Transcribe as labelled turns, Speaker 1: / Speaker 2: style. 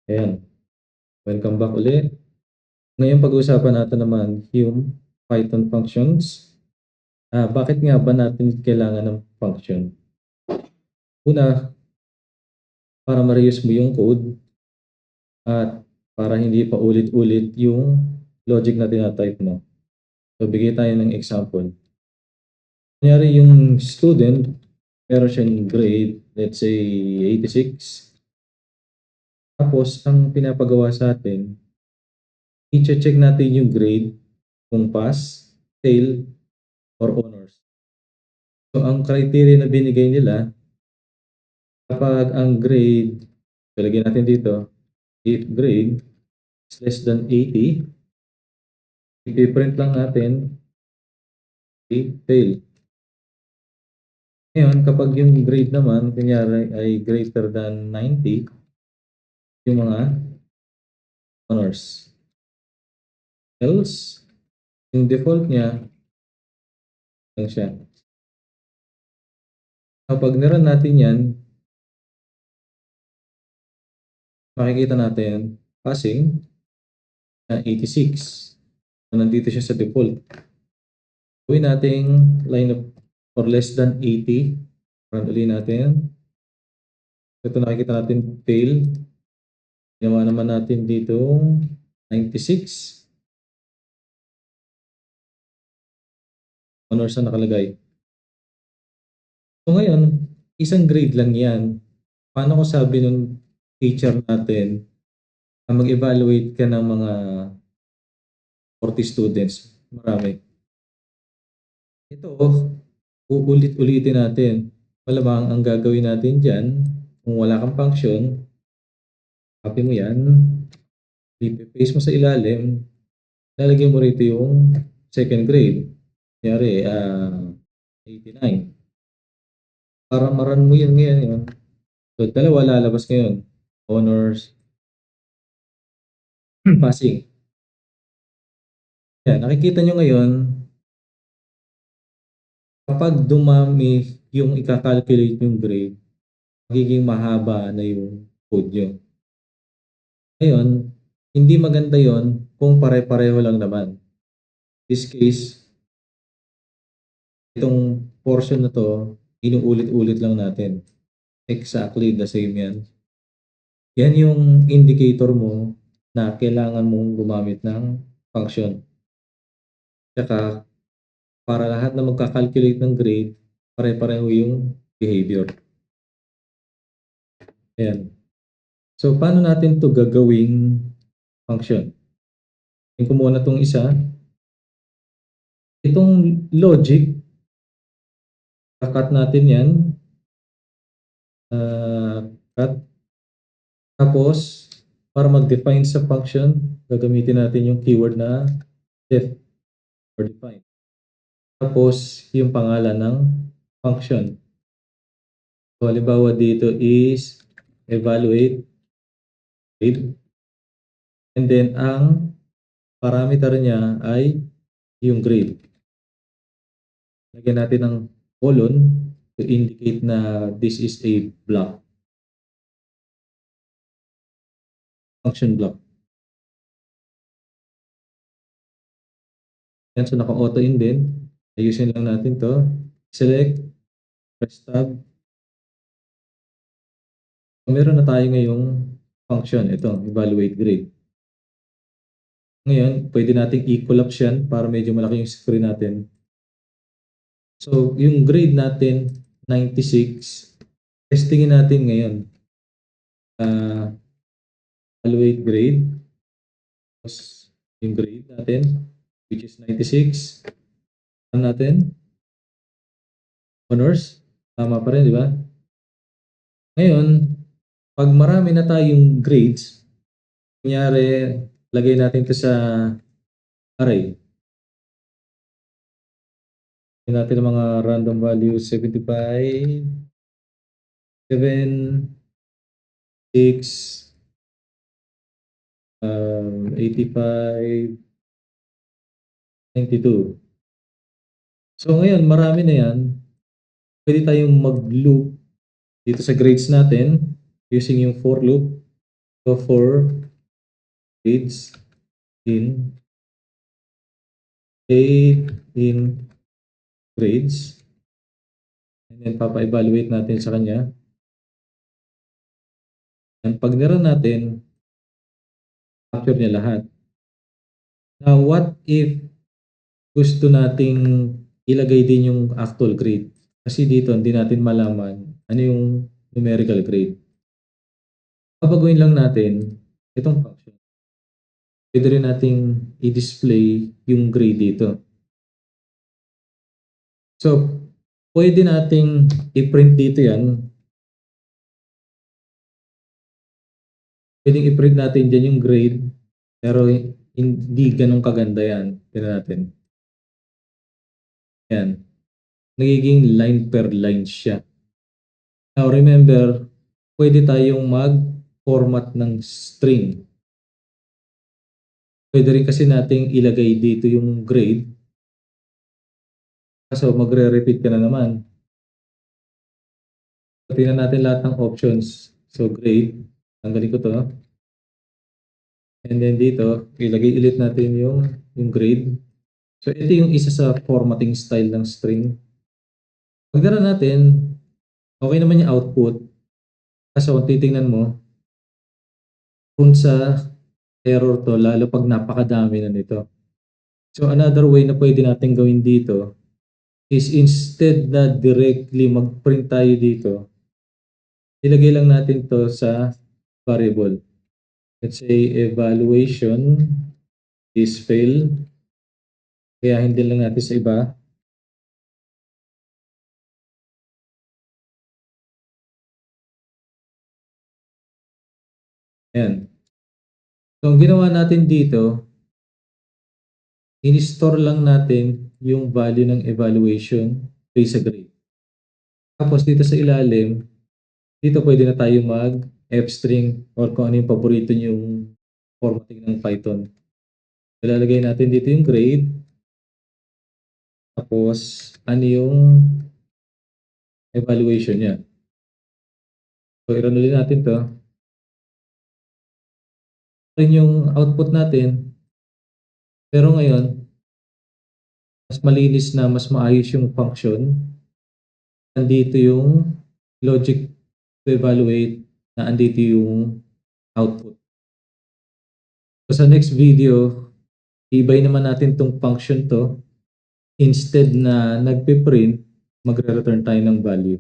Speaker 1: Ayan, welcome back ulit. Ngayon pag-uusapan natin naman yung Python functions. Bakit nga ba natin kailangan ng function? Una, para ma-reuse mo yung code at para hindi pa ulit-ulit yung logic na tina-type mo. So, bigay tayo ng example. Kunyari yung student, meron siyang grade, let's say 86. Tapos, ang pinapagawa sa atin, i-check natin yung grade kung pass, fail, or honors. So, ang criteria na binigay nila, kapag ang grade, lagyan natin dito, if grade is less than 80, ipiprint lang natin, fail. Ngayon, kapag yung grade naman, kunyari ay greater than 90, yung mga honors. Else, yung default niya, lang siya. Kapag niran natin yan, makikita natin, passing, na 86. So, nandito siya sa default. Gawin nating line of or less than 80. Run ulit natin. Ito nakikita natin fail. Ginawa naman natin dito 96. Honors na nakalagay. So ngayon, isang grade lang yan. Paano ko sabi nung teacher natin na mag-evaluate ka ng mga 40 students? Marami. Ito, uulit-ulitin natin. Malamang ang gagawin natin dyan, kung wala kang function, copy mo yan, ipaste mo sa ilalim, lalagyan mo rito yung second grade. Kunyari, 89. Para ma-run mo yun ngayon. Yun. So, dalawa lalabas ngayon. Honors, passing. Yan, nakikita nyo ngayon, kapag dumami yung ika-calculate yung grade, magiging mahaba na yung code nyo. Ngayon, hindi maganda yon kung pare-pareho lang naman. In this case, itong portion na to, inuulit-ulit lang natin. Exactly the same yan. Yan yung indicator mo na kailangan mong gumamit ng function. Tsaka, para lahat na magka-calculate ng grade, pare-pareho yung behavior. Ayan. So, paano natin to gagawing function? Tingnan ko muna itong isa. Itong logic, kakat natin yan. Cut. Tapos, para mag-define sa function, gagamitin natin yung keyword na def or define. Tapos, yung pangalan ng function. So, halimbawa dito is evaluate grade. And then, ang parameter niya ay yung grade. Lagyan natin ng colon to indicate na this is a block. Function block. Yan, so naka-auto in din. Ayusin lang natin to. Select, press tab. So, meron na tayo ngayong function. Ito, evaluate grade. Ngayon, pwede nating i-collapse yan para medyo malaki yung screen natin. So, yung grade natin, 96. Testingin natin ngayon. Evaluate grade. Tapos, yung grade natin, which is 96. Ano natin? Honors. Tama pa rin, di ba? Ngayon, pag marami na tayong grades, kunyari, lagay natin ito sa array. Lagyan natin ang mga random values, 75, 7, 6, 85, 92. So ngayon, marami na yan. Pwede tayong mag-loop dito sa grades natin using yung for loop. So, for grades in grades, and then papa-evaluate natin sa kanya. And pag niran natin, capture niya lahat. Now, what if gusto nating ilagay din yung actual grade? Kasi dito, hindi natin malaman ano yung numerical grade. Babaguhin lang natin itong function. Pwede rin nating i-display yung grade dito. So, pwede nating i-print dito yan. Pwedeng i-print natin dyan yung grade, pero hindi ganun kaganda yan. Tignan natin. Yan. Nagiging line per line siya. Now, remember, pwede tayong mag-format ng string. Pwede rin kasi nating ilagay dito yung grade. So, magre-repeat ka na naman. Tingnan natin lahat ng options. So, grade. Tanggalin ko to. And then dito, ilagay ulit natin yung grade. So, ito yung isa sa formatting style ng string. Pagdara natin, okay naman yung output. Kaso kung titingnan mo, kung sa error to, lalo pag napakadami na nito. So another way na pwede natin gawin dito is instead na directly mag-print tayo dito, ilagay lang natin to sa variable. Let's say evaluation is fail. Kaya hindi lang natin sa iba. Ayan. So ang ginawa natin dito, in-store lang natin yung value ng evaluation based sa grade. Tapos dito sa ilalim, dito pwede na tayo mag-f-string or kung ano yung paborito yung formatting ng Python. Ilalagay natin dito yung grade. Tapos, ano yung evaluation niya. So, i-run ulit natin to. Rin yung output natin. Pero ngayon, mas malinis na, mas maayos yung function. Nandito yung logic to evaluate na andito yung output. So, sa next video, ibay naman natin tong function to. Instead na nagpe-print, magre-return tayo ng value.